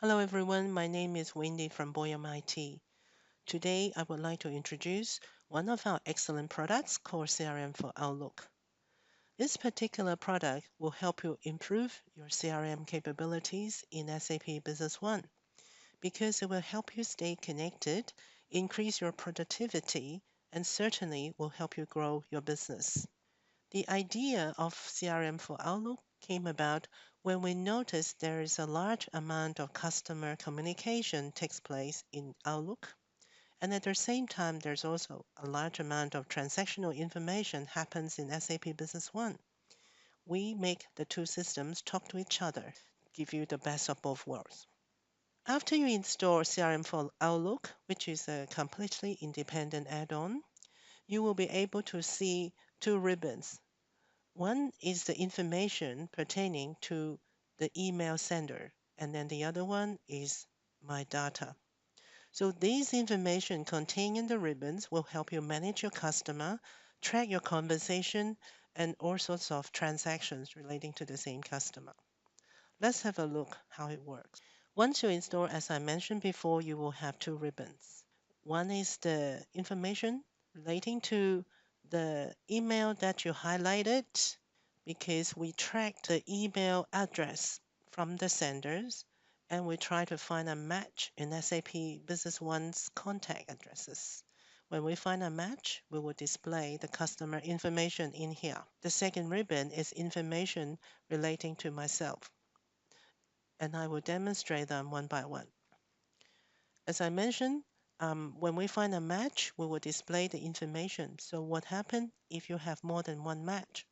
Hello everyone, my name is Wendy from Boyum IT. Today I would like to introduce one of our excellent products called CRM for Outlook. This particular product will help you improve your CRM capabilities in SAP Business One because it will help you stay connected, increase your productivity, and certainly will help you grow your business. The idea of CRM for Outlook came about when we noticed there is a large amount of customer communication takes place in Outlook, and at the same time, there's also a large amount of transactional information happens in SAP Business One. We make the two systems talk to each other, give you the best of both worlds. After you install CRM for Outlook, which is a completely independent add-on, you will be able to see two ribbons. One is the information pertaining to the email sender, and then the other one is my data. So these information contained in the ribbons will help you manage your customer, track your conversation, and all sorts of transactions relating to the same customer. Let's have a look how it works. Once you install, as I mentioned before, you will have two ribbons. One is the information relating to the email that you highlighted because we track the email address from the senders and we try to find a match in SAP Business One's contact addresses. When we find a match, we will display the customer information in here. The second ribbon is information relating to myself, and I will demonstrate them one by one. As I mentioned, when we find a match, we will display the information. So what happens if you have more than one match?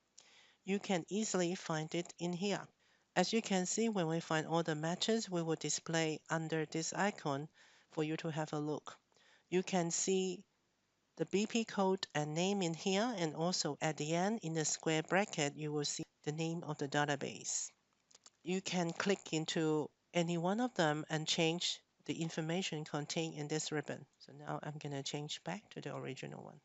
You can easily find it in here. As you can see, when we find all the matches, we will display under this icon for you to have a look. You can see the BP code and name in here, and also at the end in the square bracket, you will see the name of the database. You can click into any one of them and change the information contained in this ribbon. So now I'm going to change back to the original one.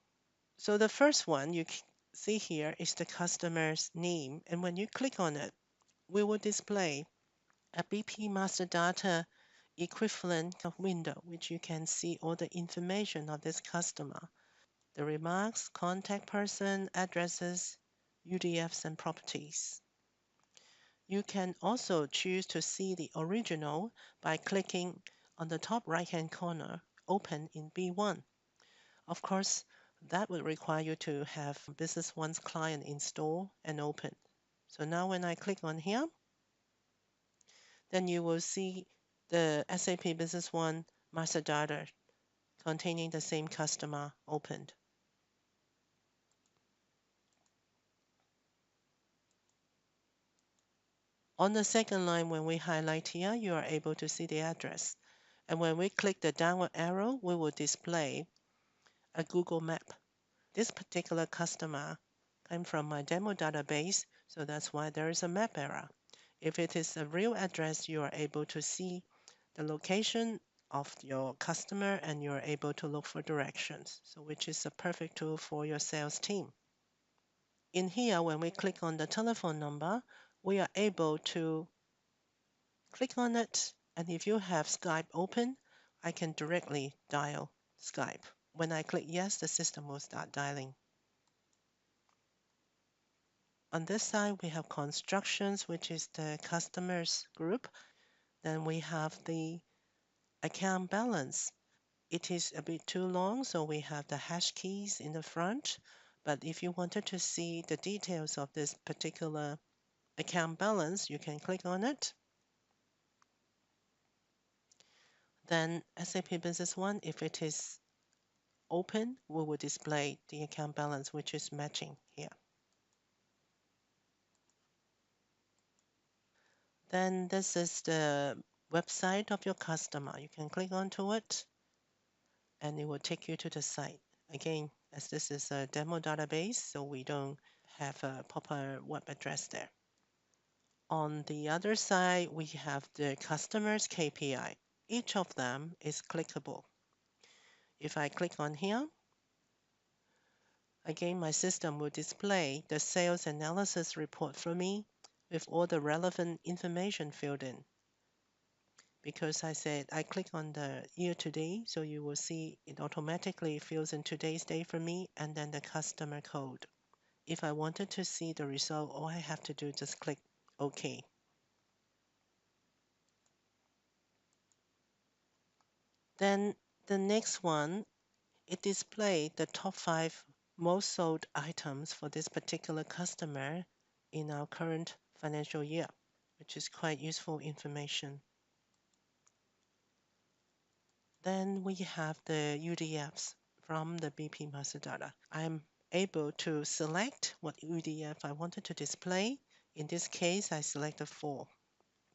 So the first one you see here is the customer's name, and when you click on it, we will display a BP master data equivalent window, which you can see all the information of this customer, the remarks, contact person, addresses, UDFs, and properties. You can also choose to see the original by clicking on the top right-hand corner, Open in B1. Of course, that would require you to have Business One's client install and open. So now when I click on here, then you will see the SAP Business One master data containing the same customer opened. On the second line, when we highlight here, you are able to see the address. And when we click the downward arrow, we will display a Google map. This particular customer came from my demo database, so that's why there is a map error. If it is a real address, you are able to see the location of your customer and you're able to look for directions, so which is a perfect tool for your sales team. In here, when we click on the telephone number, we are able to click on it, and if you have Skype open, I can directly dial Skype. When I click yes, the system will start dialing. On this side, we have constructions, which is the customers group. Then we have the account balance. It is a bit too long, so we have the hash keys in the front. But if you wanted to see the details of this particular account balance, you can click on it. Then SAP Business One, if it is open, we will display the account balance, which is matching here. Then this is the website of your customer. You can click onto it and it will take you to the site. Again, as this is a demo database, so we don't have a proper web address there. On the other side, we have the customer's KPI. Each of them is clickable. If I click on here, again, my system will display the sales analysis report for me with all the relevant information filled in. because I said I click on the year to date, so you will see it automatically fills in today's date for me and then the customer code. If I wanted to see the result, all I have to do is just click OK. Then the next one, it displayed the top 5 most sold items for this particular customer in our current financial year, which is quite useful information. Then we have the UDFs from the BP master data. I'm able to select what UDF I wanted to display. In this case, I selected 4.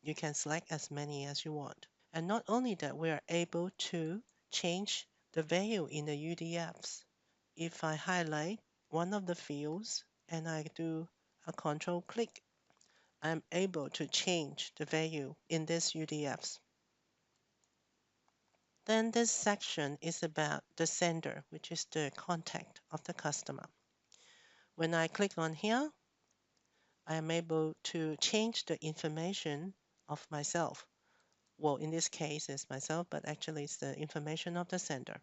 You can select as many as you want. And not only that, we are able to change the value in the UDFs. If I highlight one of the fields and I do a control click, I'm able to change the value in this UDFs. Then this section is about the sender, which is the contact of the customer. When I click on here, I am able to change the information of myself. Well, in this case, it's myself, but actually it's the information of the sender.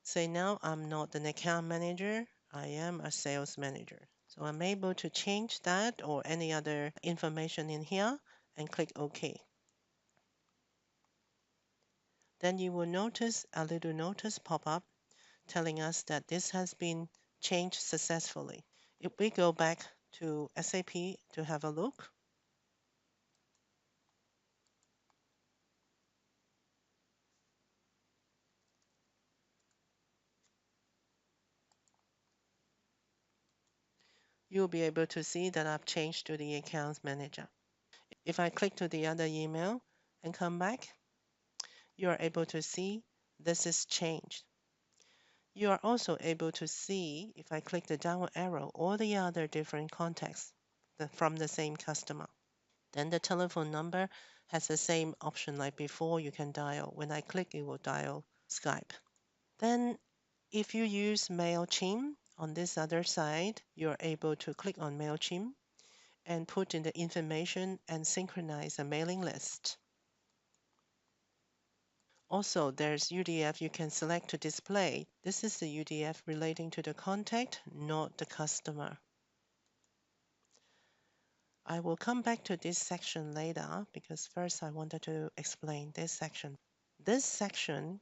Say now I'm not an account manager, I am a sales manager. So I'm able to change that or any other information in here and click OK. Then you will notice a little notice pop up telling us that this has been changed successfully. If we go back to SAP to have a look, you'll be able to see that I've changed to the accounts manager. If I click to the other email and come back, you are able to see this is changed. You are also able to see, if I click the downward arrow, all the other different contacts from the same customer. Then the telephone number has the same option like before, you can dial. When I click, it will dial Skype. Then if you use MailChimp on this other side, you're able to click on MailChimp and put in the information and synchronize a mailing list. Also, there's UDF you can select to display. This is the UDF relating to the contact, not the customer. I will come back to this section later because first I wanted to explain this section. This section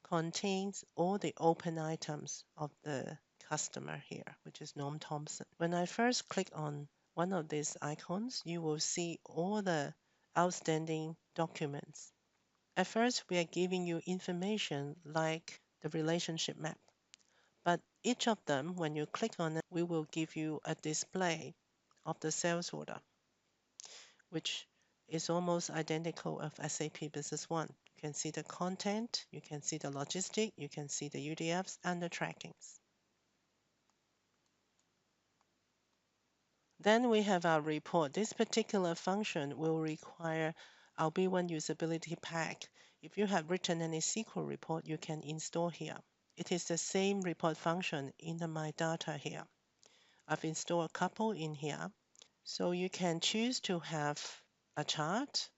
contains all the open items of the customer here, which is Norm Thompson. When I first click on one of these icons, you will see all the outstanding documents. At first, we are giving you information like the relationship map, but each of them, when you click on it, we will give you a display of the sales order, which is almost identical of SAP Business One. You can see the content, you can see the logistic, you can see the UDFs and the trackings. Then we have our report. This particular function will require our B1 usability pack. If you have written any SQL report, you can install here. It is the same report function in the My Data here. I've installed a couple in here. So you can choose to have a chart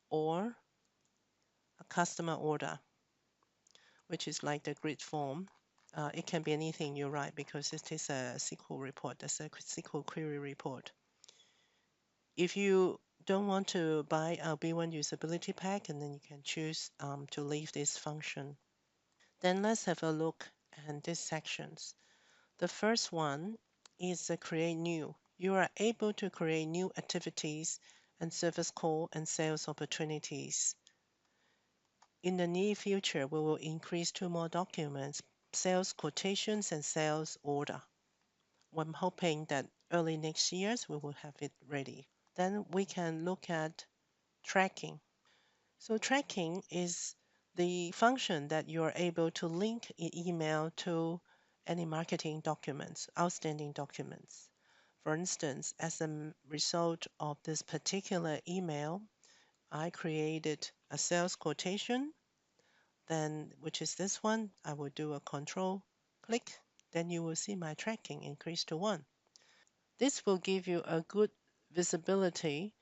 or a customer order, which is like the grid form. It can be anything you write because it is a SQL report. That's a SQL query report. If you don't want to buy a B1 usability pack, and then you can choose to leave this function. Then let's have a look at these sections. The first one is create new. You are able to create new activities and service call and sales opportunities. In the near future, we will increase 2 more documents, sales quotations and sales order. I'm hoping that early next year we will have it ready. Then we can look at tracking. So tracking is the function that you're able to link an email to any marketing documents, outstanding documents. For instance, as a result of this particular email, I created a sales quotation, then which is this one. I will do a control click, then you will see my tracking increase to 1. This will give you a good visibility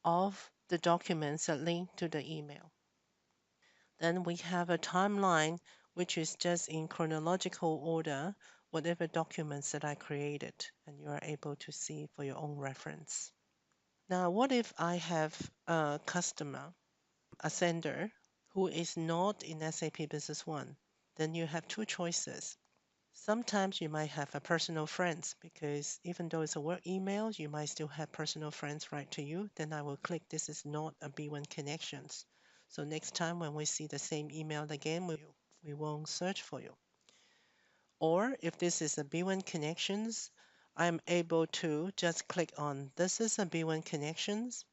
of the documents that link to the email. Then we have a timeline, which is just in chronological order, whatever documents that I created, and you are able to see for your own reference. Now, what if I have a customer, a sender, who is not in SAP Business One? Then you have two choices. Sometimes you might have a personal friends because even though it's a work email, you might still have personal friends write to you. Then I will click this is not a B1 connections. So next time when we see the same email again, we won't search for you. Or if this is a B1 connections, I'm able to just click on this is a B1 connections,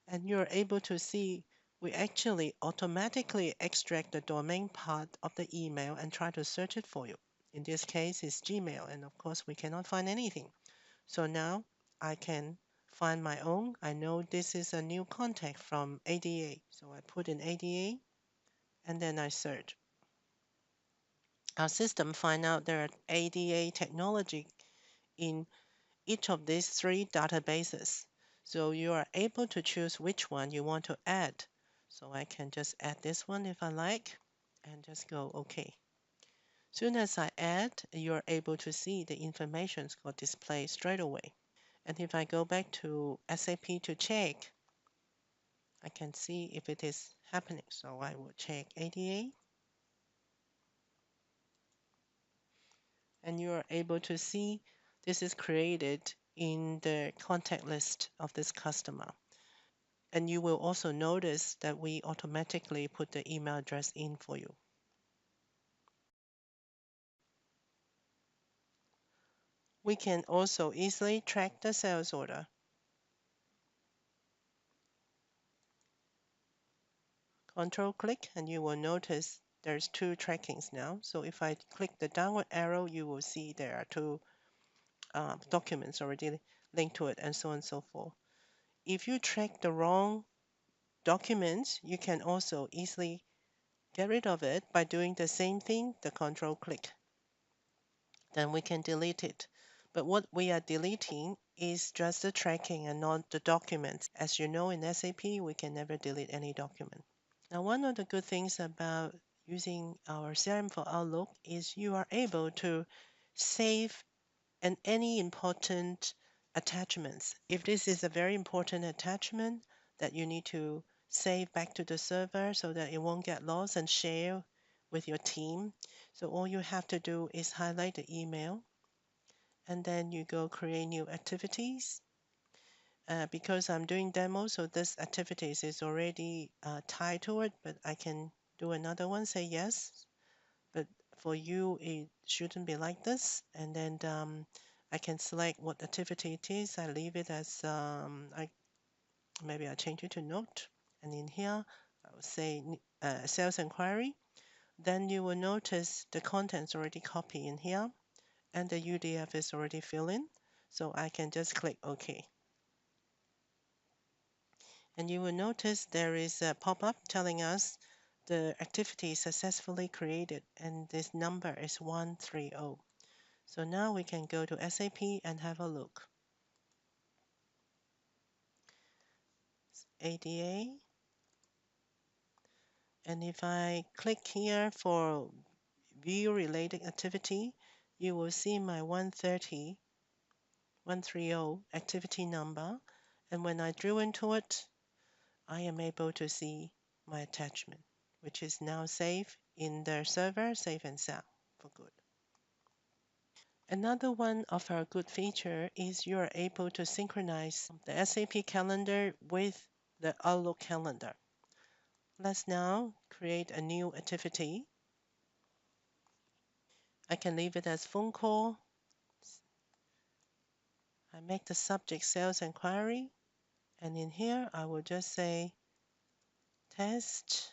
and you're able to see we actually automatically extract the domain part of the email and try to search it for you. In this case, it's Gmail, and of course, we cannot find anything. So now I can find my own. I know this is a new contact from ADA. So I put in ADA and then I search. Our system find out there are ADA technology in each of these three databases. So you are able to choose which one you want to add. So I can just add this one if I like and just go OK. Soon as I add, you're able to see the information got displayed straight away. And if I go back to SAP to check, I can see if it is happening. So I will check ADA, and you are able to see this is created in the contact list of this customer. And you will also notice that we automatically put the email address in for you. We can also easily track the sales order. Control click and you will notice there's two trackings now. So if I click the downward arrow, you will see there are two documents already linked to it and so on and so forth. If you track the wrong documents, you can also easily get rid of it by doing the same thing, the control click. Then we can delete it. But what we are deleting is just the tracking and not the documents. As you know, in SAP, we can never delete any document. Now, one of the good things about using our CRM for Outlook is you are able to save any important attachments. If this is a very important attachment that you need to save back to the server so that it won't get lost and share with your team. So all you have to do is highlight the email and then you go create new activities. Because I'm doing demo, so this activities is already tied to it, but I can do another one, say yes. But for you, it shouldn't be like this. And then I can select what activity it is. I leave it as, maybe I change it to note. And in here, I will say sales inquiry. Then you will notice the contents already copied in here and the UDF is already filled in. So I can just click OK. And you will notice there is a pop-up telling us the activity is successfully created and this number is 130. So now we can go to SAP and have a look. ADA. And if I click here for view related activity, you will see my 130 activity number. And when I drill into it, I am able to see my attachment, which is now saved in the server, safe and sound for good. Another one of our good feature is you are able to synchronize the SAP calendar with the Outlook calendar. Let's now create a new activity. I can leave it as phone call. I make the subject sales inquiry. And in here, I will just say test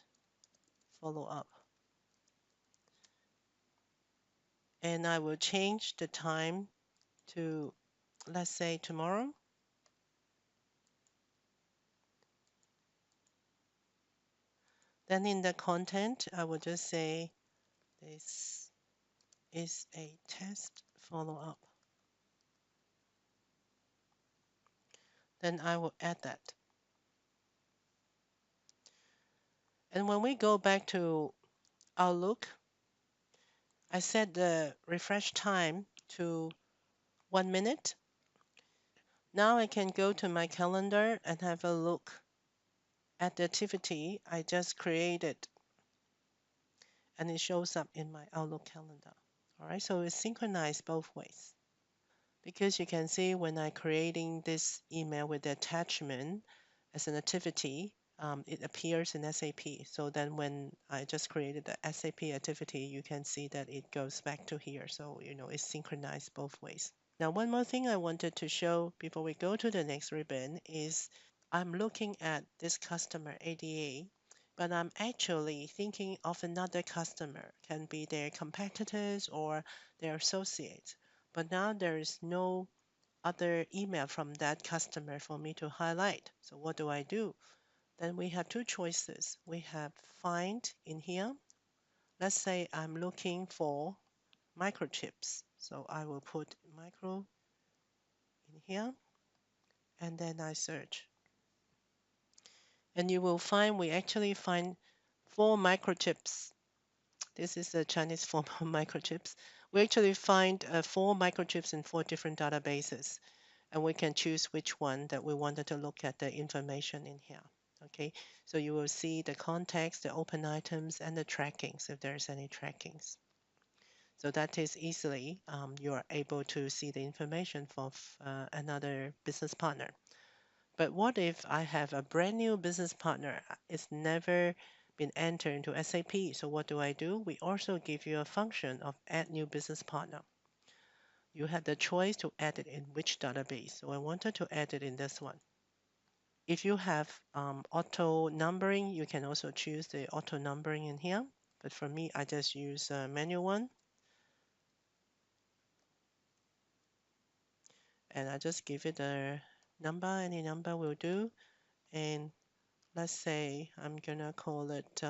follow up. And I will change the time to, let's say, tomorrow. Then in the content, I will just say this is a test follow up. Then I will add that. And when we go back to Outlook, I set the refresh time to 1 minute. Now I can go to my calendar and have a look at the activity I just created, and it shows up in my Outlook calendar. All right, so it's synchronized both ways. Because you can see when I creating this email with the attachment as an activity, it appears in SAP. So then when I just created the SAP activity, you can see that it goes back to here. So, it's synchronized both ways. Now, one more thing I wanted to show before we go to the next ribbon is I'm looking at this customer ADA, but I'm actually thinking of another customer, can be their competitors or their associates. But now there is no other email from that customer for me to highlight. So what do I do? Then we have two choices. We have find in here. Let's say I'm looking for microchips. So I will put micro in here and then I search. And you will find we actually find 4 microchips. This is the Chinese form of microchips. We actually find 4 microchips in 4 different databases, and we can choose which one that we wanted to look at the information in here. Okay, so you will see the context, the open items, and the trackings if there's any trackings. So that is easily you are able to see the information for another business partner. But what if I have a brand new business partner? It's never been entered into SAP. So what do? We also give you a function of add new business partner. You have the choice to add it in which database. So I wanted to add it in this one. If you have auto numbering, you can also choose the auto numbering in here. But for me, I just use a manual one. And I just give it a number, any number will do. And let's say I'm gonna call it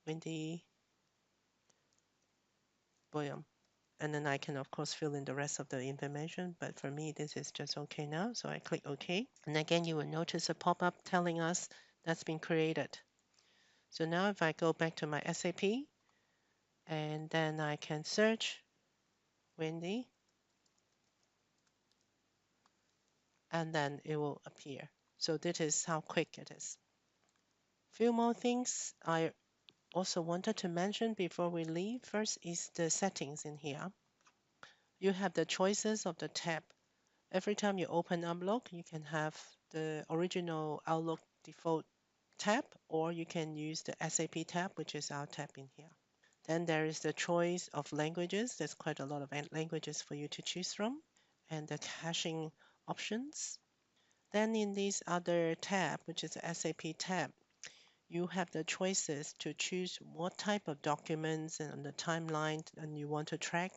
Wendy Boyum. And then I can of course fill in the rest of the information, but for me this is just okay now. So I click OK. And again, you will notice a pop-up telling us that's been created. So now if I go back to my SAP and then I can search Wendy and then it will appear. So this is how quick it is. Few more things I also wanted to mention before we leave. First is the settings in here. You have the choices of the tab. Every time you open Outlook, you can have the original Outlook default tab, or you can use the SAP tab, which is our tab in here. Then there is the choice of languages. There's quite a lot of languages for you to choose from, and the caching options. Then in this other tab, which is the SAP tab, you have the choices to choose what type of documents and the timeline and you want to track,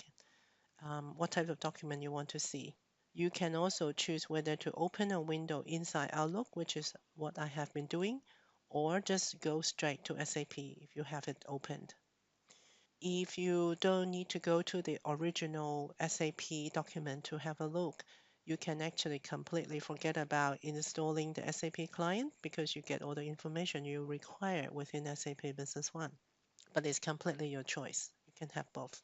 what type of document you want to see. You can also choose whether to open a window inside Outlook, which is what I have been doing, or just go straight to SAP if you have it opened. If you don't need to go to the original SAP document to have a look, you can actually completely forget about installing the SAP client because you get all the information you require within SAP Business One. But it's completely your choice. You can have both.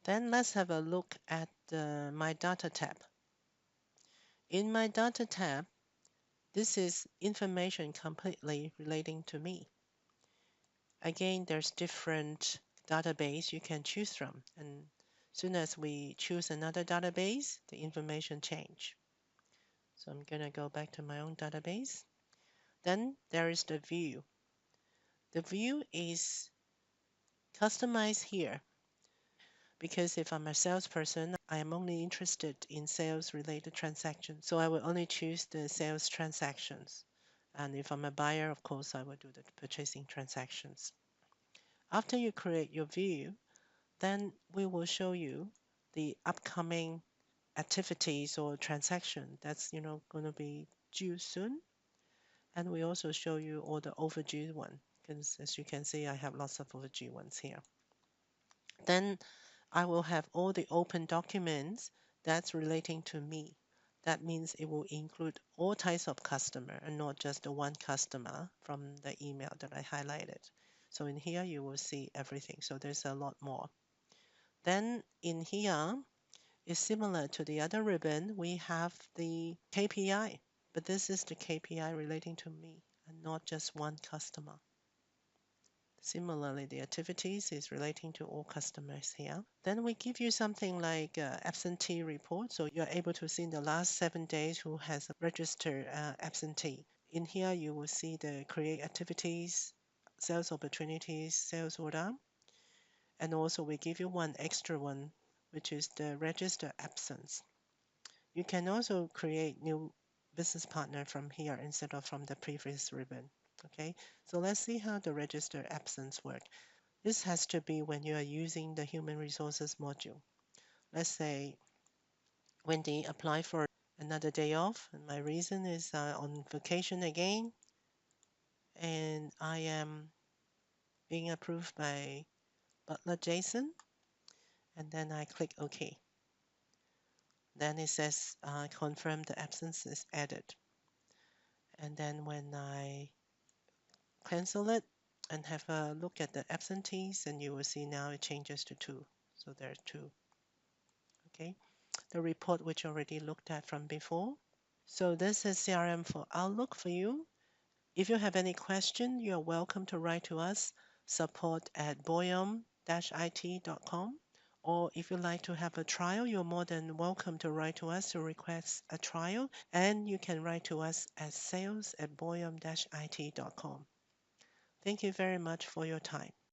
Then let's have a look at the My Data tab. In My Data tab, this is information completely relating to me. Again, there's different database you can choose from. And soon as we choose another database, the information change. So I'm going to go back to my own database. Then there is the view. The view is customized here because if I'm a salesperson, I am only interested in sales related transactions. So I will only choose the sales transactions. And if I'm a buyer, of course, I will do the purchasing transactions. After you create your view, then we will show you the upcoming activities or transaction that's going to be due soon. And we also show you all the overdue one because as you can see, I have lots of overdue ones here. Then I will have all the open documents that's relating to me. That means it will include all types of customer and not just the one customer from the email that I highlighted. So in here, you will see everything. So there's a lot more. Then in here is similar to the other ribbon. We have the KPI, but this is the KPI relating to me and not just one customer. Similarly, the activities is relating to all customers here. Then we give you something like absentee report. So you're able to see in the last 7 days who has registered absentee. In here, you will see the create activities, sales opportunities, sales order. And also we give you one extra one, which is the register absence. You can also create new business partner from here instead of from the previous ribbon. Okay, so let's see how the register absence work. This has to be when you are using the human resources module. Let's say Wendy apply for another day off, and my reason is on vacation again, and I am being approved by Butler Jason, and then I click OK. Then it says confirm the absence is added. And then when I cancel it and have a look at the absentees, and you will see now it changes to 2. So there are 2. Okay. The report which already looked at from before. So this is CRM for Outlook for you. If you have any question, you are welcome to write to us, support@boyum-it.com. Or if you'd like to have a trial, you're more than welcome to write to us to request a trial. And you can write to us at sales@boyum-it.com. Thank you very much for your time.